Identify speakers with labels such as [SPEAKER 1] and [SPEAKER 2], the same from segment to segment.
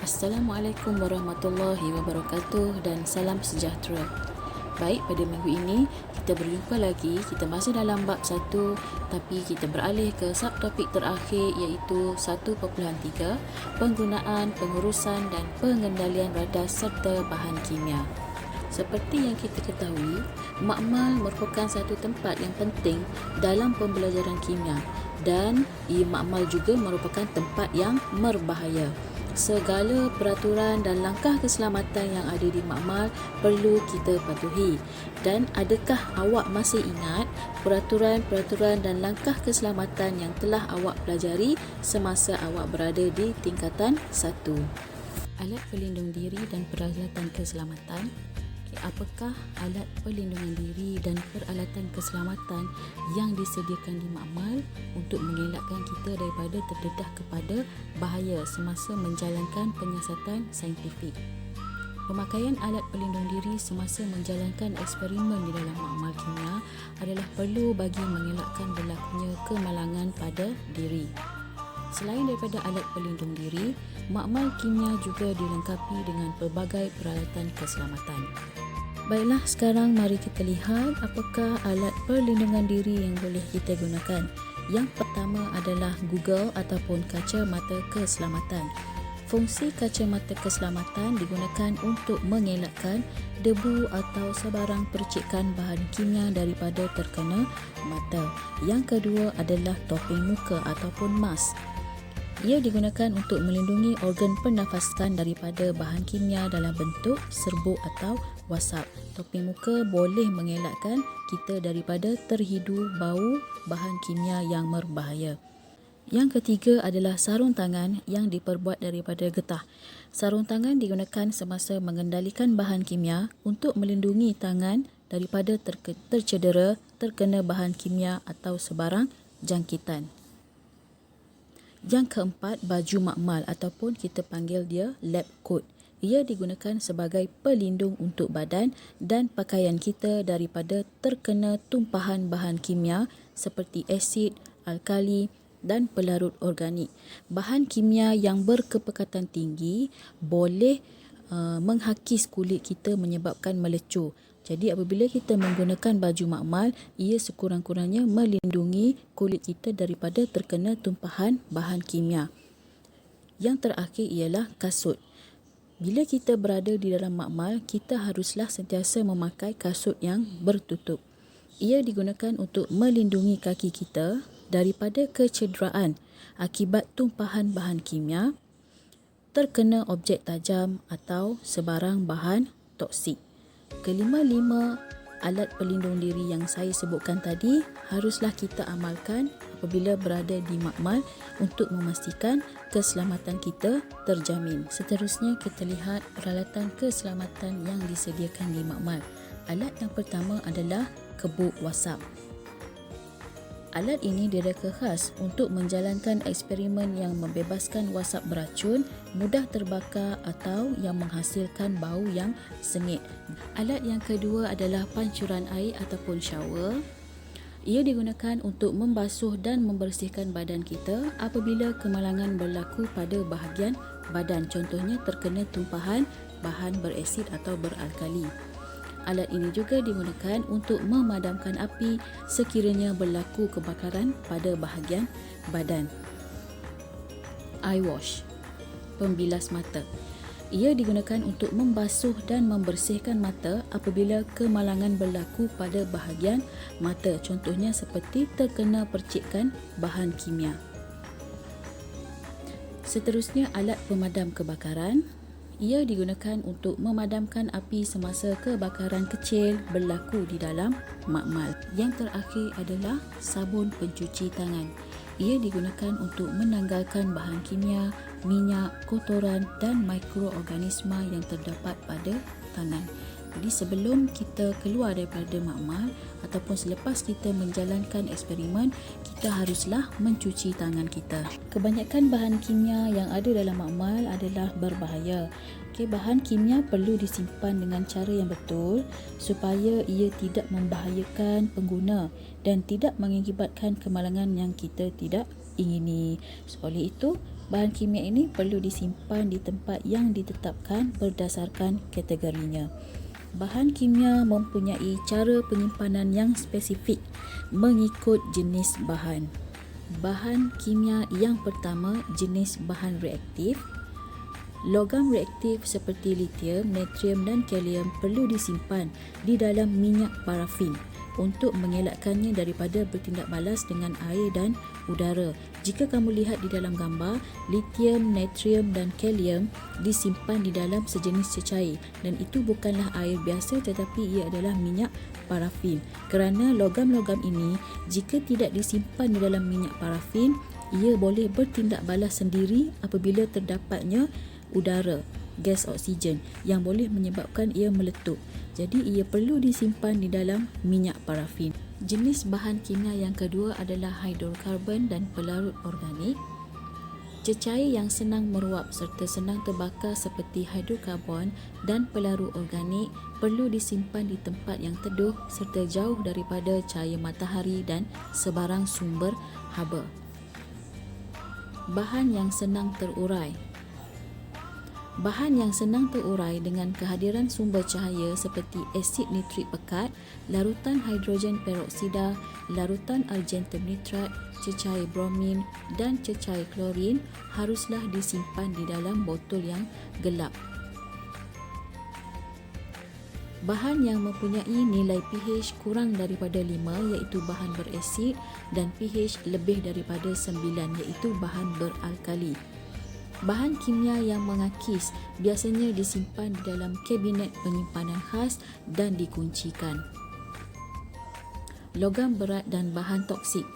[SPEAKER 1] Assalamualaikum warahmatullahi wabarakatuh dan salam sejahtera. Baik, pada minggu ini kita berjumpa lagi. Kita masih dalam bab 1 tapi kita beralih ke subtopik terakhir iaitu 1.3 penggunaan, pengurusan dan pengendalian radar serta bahan kimia. Seperti yang kita ketahui, makmal merupakan satu tempat yang penting dalam pembelajaran kimia dan makmal juga merupakan tempat yang berbahaya. Segala peraturan dan langkah keselamatan yang ada di makmal perlu kita patuhi. Dan adakah awak masih ingat peraturan-peraturan dan langkah keselamatan yang telah awak pelajari semasa awak berada di tingkatan 1? Alat pelindung diri dan peralatan keselamatan. Apakah alat perlindungan diri dan peralatan keselamatan yang disediakan di makmal untuk mengelakkan kita daripada terdedah kepada bahaya semasa menjalankan penyiasatan saintifik? Pemakaian alat pelindung diri semasa menjalankan eksperimen di dalam makmal kimia adalah perlu bagi mengelakkan berlakunya kemalangan pada diri. Selain daripada alat pelindung diri, makmal kimia juga dilengkapi dengan pelbagai peralatan keselamatan. Baiklah, sekarang mari kita lihat apakah alat perlindungan diri yang boleh kita gunakan. Yang pertama adalah Google ataupun kacamata keselamatan. Fungsi kacamata keselamatan digunakan untuk mengelakkan debu atau sebarang percikan bahan kimia daripada terkena mata. Yang kedua adalah topeng muka ataupun mask. Ia digunakan untuk melindungi organ pernafasan daripada bahan kimia dalam bentuk serbuk atau wasap. Topeng muka boleh mengelakkan kita daripada terhidu bau bahan kimia yang berbahaya. Yang ketiga adalah sarung tangan yang diperbuat daripada getah. Sarung tangan digunakan semasa mengendalikan bahan kimia untuk melindungi tangan daripada tercedera terkena bahan kimia atau sebarang jangkitan. Yang keempat, baju makmal ataupun kita panggil dia lab coat. Ia digunakan sebagai pelindung untuk badan dan pakaian kita daripada terkena tumpahan bahan kimia seperti asid, alkali dan pelarut organik. Bahan kimia yang berkepekatan tinggi boleh menghakis kulit kita menyebabkan melecur. Jadi apabila kita menggunakan baju makmal, ia sekurang-kurangnya melindungi kulit kita daripada terkena tumpahan bahan kimia. Yang terakhir ialah kasut. Bila kita berada di dalam makmal, kita haruslah sentiasa memakai kasut yang bertutup. Ia digunakan untuk melindungi kaki kita daripada kecederaan akibat tumpahan bahan kimia, terkena objek tajam atau sebarang bahan toksik. Kelima-lima alat pelindung diri yang saya sebutkan tadi haruslah kita amalkan apabila berada di makmal untuk memastikan keselamatan kita terjamin. Seterusnya kita lihat peralatan keselamatan yang disediakan di makmal. Alat yang pertama adalah kebuk wasap. Alat ini direka khas untuk menjalankan eksperimen yang membebaskan wasap beracun, mudah terbakar atau yang menghasilkan bau yang sengit. Alat yang kedua adalah pancuran air ataupun shower. Ia digunakan untuk membasuh dan membersihkan badan kita apabila kemalangan berlaku pada bahagian badan, contohnya terkena tumpahan bahan berasid atau beralkali. Alat ini juga digunakan untuk memadamkan api sekiranya berlaku kebakaran pada bahagian badan. Eye wash, pembilas mata. Ia digunakan untuk membasuh dan membersihkan mata apabila kemalangan berlaku pada bahagian mata, contohnya seperti terkena percikan bahan kimia. Seterusnya, alat pemadam kebakaran. Ia digunakan untuk memadamkan api semasa kebakaran kecil berlaku di dalam makmal. Yang terakhir adalah sabun pencuci tangan. Ia digunakan untuk menanggalkan bahan kimia, minyak, kotoran dan mikroorganisma yang terdapat pada tangan. Jadi sebelum kita keluar daripada makmal ataupun selepas kita menjalankan eksperimen, kita haruslah mencuci tangan kita. Kebanyakan bahan kimia yang ada dalam makmal adalah berbahaya. Bahan kimia perlu disimpan dengan cara yang betul supaya ia tidak membahayakan pengguna dan tidak mengakibatkan kemalangan yang kita tidak ingini. Oleh itu, Bahan kimia ini perlu disimpan di tempat yang ditetapkan berdasarkan kategorinya. Bahan kimia mempunyai cara penyimpanan yang spesifik mengikut jenis bahan. Bahan kimia yang pertama, jenis bahan reaktif. Logam reaktif seperti litium, natrium dan kalium perlu disimpan di dalam minyak parafin untuk mengelakkannya daripada bertindak balas dengan air dan udara. Jika kamu lihat di dalam gambar, litium, natrium dan kalium disimpan di dalam sejenis cecair dan itu bukanlah air biasa tetapi ia adalah minyak parafin. Kerana logam-logam ini jika tidak disimpan di dalam minyak parafin, ia boleh bertindak balas sendiri apabila terdapatnya udara, gas oksigen yang boleh menyebabkan ia meletup. Jadi ia perlu disimpan di dalam minyak parafin. Jenis bahan kimia yang kedua adalah hidrokarbon dan pelarut organik. Cecair yang senang meruap serta senang terbakar seperti hidrokarbon dan pelarut organik perlu disimpan di tempat yang teduh serta jauh daripada cahaya matahari dan sebarang sumber haba. Bahan yang senang terurai. Bahan yang senang terurai dengan kehadiran sumber cahaya seperti asid nitrik pekat, larutan hidrogen peroksida, larutan argentum nitrat, cecair bromin dan cecair klorin haruslah disimpan di dalam botol yang gelap. Bahan yang mempunyai nilai pH kurang daripada 5 iaitu bahan berasid dan pH lebih daripada 9 iaitu bahan beralkali. Bahan kimia yang mengakis biasanya disimpan di dalam kabinet penyimpanan khas dan dikuncikan. Logam berat dan bahan toksik.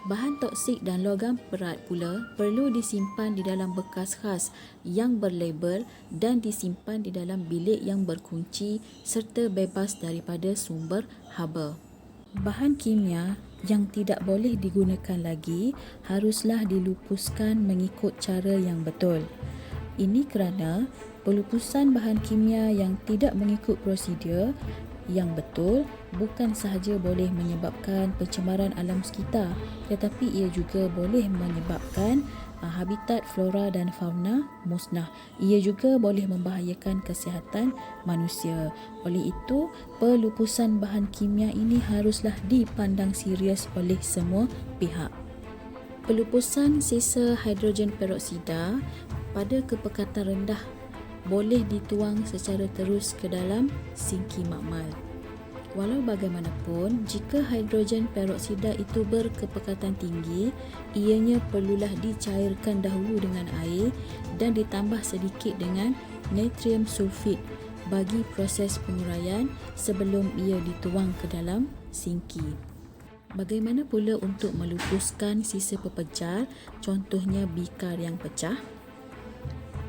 [SPEAKER 1] Bahan toksik dan logam berat pula perlu disimpan di dalam bekas khas yang berlabel dan disimpan di dalam bilik yang berkunci serta bebas daripada sumber haba. Bahan kimia yang tidak boleh digunakan lagi haruslah dilupuskan mengikut cara yang betul. Ini kerana pelupusan bahan kimia yang tidak mengikut prosedur yang betul bukan sahaja boleh menyebabkan pencemaran alam sekitar tetapi ia juga boleh menyebabkan habitat flora dan fauna musnah. Ia juga boleh membahayakan kesihatan manusia. Oleh itu, pelupusan bahan kimia ini haruslah dipandang serius oleh semua pihak. Pelupusan sisa hidrogen peroksida pada kepekatan rendah boleh dituang secara terus ke dalam sinki makmal. Walau bagaimanapun, jika hidrogen peroksida itu berkepekatan tinggi, ianya perlulah dicairkan dahulu dengan air dan ditambah sedikit dengan natrium sulfit bagi proses penguraian sebelum ia dituang ke dalam sinki. Bagaimana pula untuk melupuskan sisa pepejar, contohnya bikar yang pecah?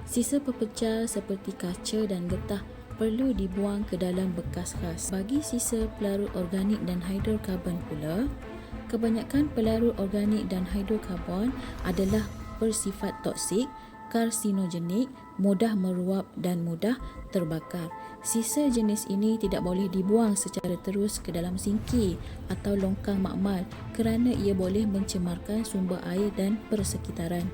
[SPEAKER 1] Sisa pepejar seperti kaca dan getah perlu dibuang ke dalam bekas khas. Bagi sisa pelarut organik dan hidrokarbon pula, kebanyakan pelarut organik dan hidrokarbon adalah bersifat toksik, karsinogenik, mudah meruap dan mudah terbakar. Sisa jenis ini tidak boleh dibuang secara terus ke dalam sinki atau longkang makmal kerana ia boleh mencemarkan sumber air dan persekitaran.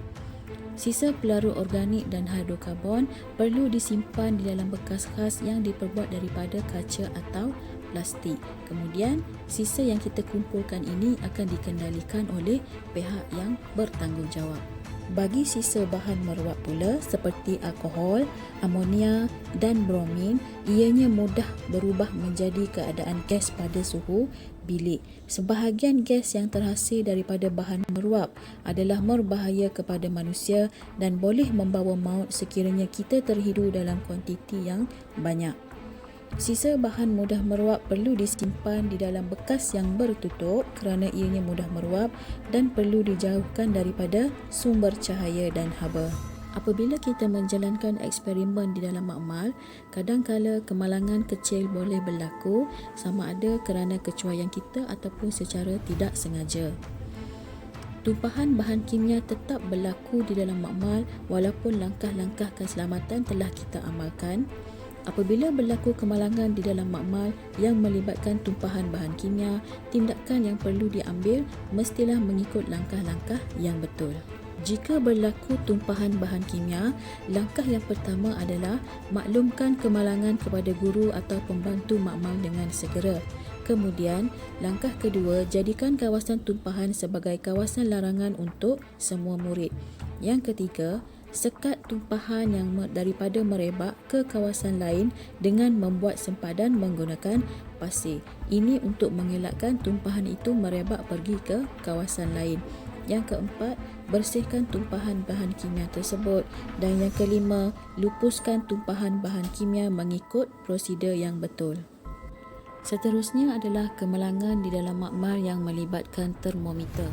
[SPEAKER 1] Sisa pelarut organik dan hidrokarbon perlu disimpan di dalam bekas khas yang diperbuat daripada kaca atau plastik. Kemudian, sisa yang kita kumpulkan ini akan dikendalikan oleh pihak yang bertanggungjawab. Bagi sisa bahan meruap pula seperti alkohol, amonia dan bromin, ianya mudah berubah menjadi keadaan gas pada suhu bilik. Sebahagian gas yang terhasil daripada bahan meruap adalah berbahaya kepada manusia dan boleh membawa maut sekiranya kita terhidu dalam kuantiti yang banyak. Sisa bahan mudah meruap perlu disimpan di dalam bekas yang bertutup kerana ianya mudah meruap dan perlu dijauhkan daripada sumber cahaya dan haba. Apabila kita menjalankan eksperimen di dalam makmal, kadangkala kemalangan kecil boleh berlaku sama ada kerana kecuaian kita ataupun secara tidak sengaja. Tumpahan bahan kimia tetap berlaku di dalam makmal walaupun langkah-langkah keselamatan telah kita amalkan. Apabila berlaku kemalangan di dalam makmal yang melibatkan tumpahan bahan kimia, tindakan yang perlu diambil mestilah mengikut langkah-langkah yang betul. Jika berlaku tumpahan bahan kimia, langkah yang pertama adalah maklumkan kemalangan kepada guru atau pembantu makmal dengan segera. Kemudian, langkah kedua, jadikan kawasan tumpahan sebagai kawasan larangan untuk semua murid. Yang ketiga, sekat tumpahan yang daripada merebak ke kawasan lain dengan membuat sempadan menggunakan pasir. Ini untuk mengelakkan tumpahan itu merebak pergi ke kawasan lain. Yang keempat, bersihkan tumpahan bahan kimia tersebut. Dan yang kelima, lupuskan tumpahan bahan kimia mengikut prosedur yang betul. Seterusnya adalah kemalangan di dalam makmal yang melibatkan termometer.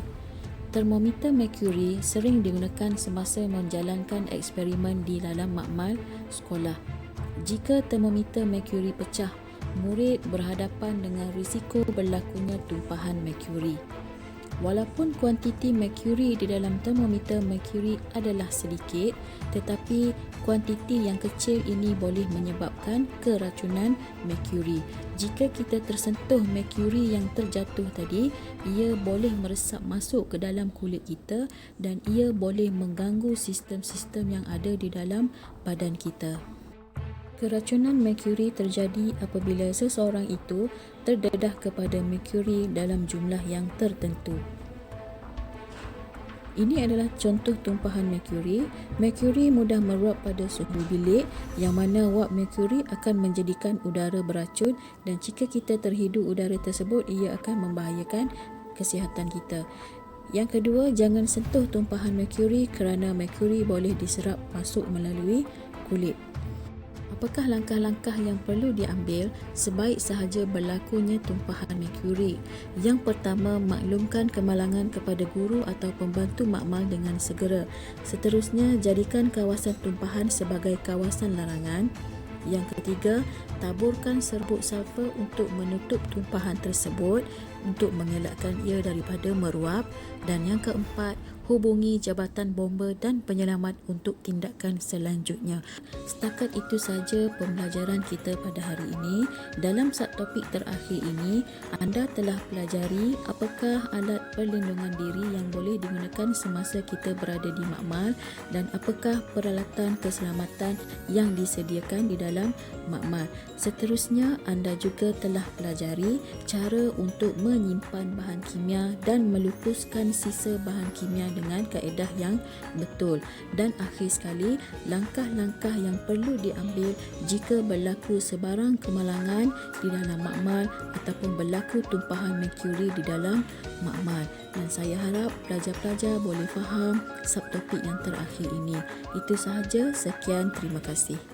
[SPEAKER 1] Termometer merkuri sering digunakan semasa menjalankan eksperimen di dalam makmal sekolah. Jika termometer merkuri pecah, murid berhadapan dengan risiko berlakunya tumpahan merkuri. Walaupun kuantiti merkuri di dalam termometer merkuri adalah sedikit, tetapi kuantiti yang kecil ini boleh menyebabkan keracunan merkuri. Jika kita tersentuh merkuri yang terjatuh tadi, ia boleh meresap masuk ke dalam kulit kita dan ia boleh mengganggu sistem-sistem yang ada di dalam badan kita. Keracunan merkuri terjadi apabila seseorang itu terdedah kepada merkuri dalam jumlah yang tertentu. Ini adalah contoh tumpahan merkuri. Merkuri mudah meluap pada suhu bilik yang mana wap merkuri akan menjadikan udara beracun dan jika kita terhidu udara tersebut, ia akan membahayakan kesihatan kita. Yang kedua, jangan sentuh tumpahan merkuri kerana merkuri boleh diserap masuk melalui kulit. Apakah langkah-langkah yang perlu diambil sebaik sahaja berlakunya tumpahan merkuri? Yang pertama, maklumkan kemalangan kepada guru atau pembantu makmal dengan segera. Seterusnya, jadikan kawasan tumpahan sebagai kawasan larangan. Yang ketiga, taburkan serbuk sulfur untuk menutup tumpahan tersebut untuk mengelakkan ia daripada meruap. Dan yang keempat, hubungi Jabatan Bomba dan Penyelamat untuk tindakan selanjutnya. Setakat itu saja pembelajaran kita pada hari ini. Dalam subtopik terakhir ini, anda telah pelajari apakah alat perlindungan diri yang boleh digunakan semasa kita berada di makmal dan apakah peralatan keselamatan yang disediakan di dalam makmal. Seterusnya, anda juga telah pelajari cara untuk menyimpan bahan kimia dan melupuskan sisa bahan kimia dengan kaedah yang betul. Dan akhir sekali, langkah-langkah yang perlu diambil jika berlaku sebarang kemalangan di dalam makmal ataupun berlaku tumpahan merkuri di dalam makmal. Dan saya harap pelajar-pelajar boleh faham subtopik yang terakhir ini. Itu sahaja, sekian, terima kasih.